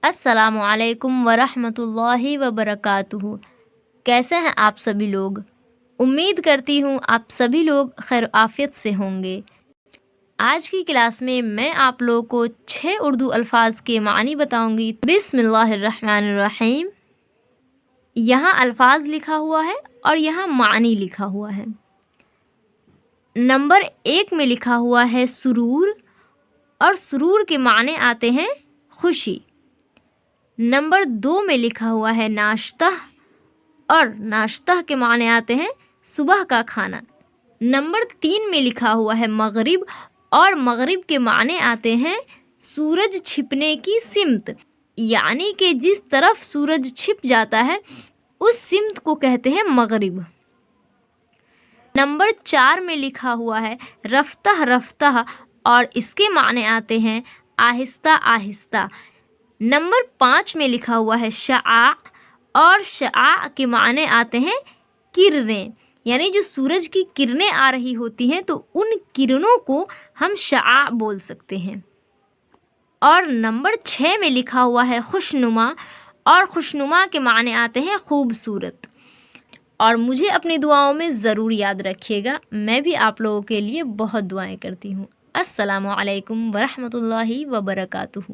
السلام علیکم ورحمۃ اللہ وبرکاتہ۔ کیسے ہیں آپ سبھی لوگ؟ امید کرتی ہوں آپ سبھی لوگ خیر عافیت سے ہوں گے۔ آج کی کلاس میں آپ لوگوں کو 6 اردو الفاظ کے معنی بتاؤں گی۔ بسم اللہ الرحمن الرحیم۔ یہاں الفاظ لکھا ہوا ہے اور یہاں معنی لکھا ہوا ہے۔ نمبر 1 میں لکھا ہوا ہے سرور، اور سرور کے معنی آتے ہیں خوشی۔ نمبر 2 میں لکھا ہوا ہے ناشتہ، اور ناشتہ کے معنی آتے ہیں صبح کا کھانا۔ نمبر 3 میں لکھا ہوا ہے مغرب، اور مغرب کے معنی آتے ہیں سورج چھپنے کی سمت، یعنی کہ جس طرف سورج چھپ جاتا ہے اس سمت کو کہتے ہیں مغرب۔ نمبر 4 میں لکھا ہوا ہے رفتہ رفتہ، اور اس کے معنی آتے ہیں آہستہ آہستہ۔ نمبر 5 میں لکھا ہوا ہے شعاع، اور شعاع کے معنی آتے ہیں کرنیں، یعنی جو سورج کی کرنیں آ رہی ہوتی ہیں تو ان کرنوں کو ہم شعاع بول سکتے ہیں۔ اور نمبر 6 میں لکھا ہوا ہے خوشنما، اور خوشنما کے معنی آتے ہیں خوبصورت۔ اور مجھے اپنی دعاؤں میں ضرور یاد رکھیے گا، میں بھی آپ لوگوں کے لیے بہت دعائیں کرتی ہوں۔ السلام علیکم ورحمۃ اللہ وبرکاتہ۔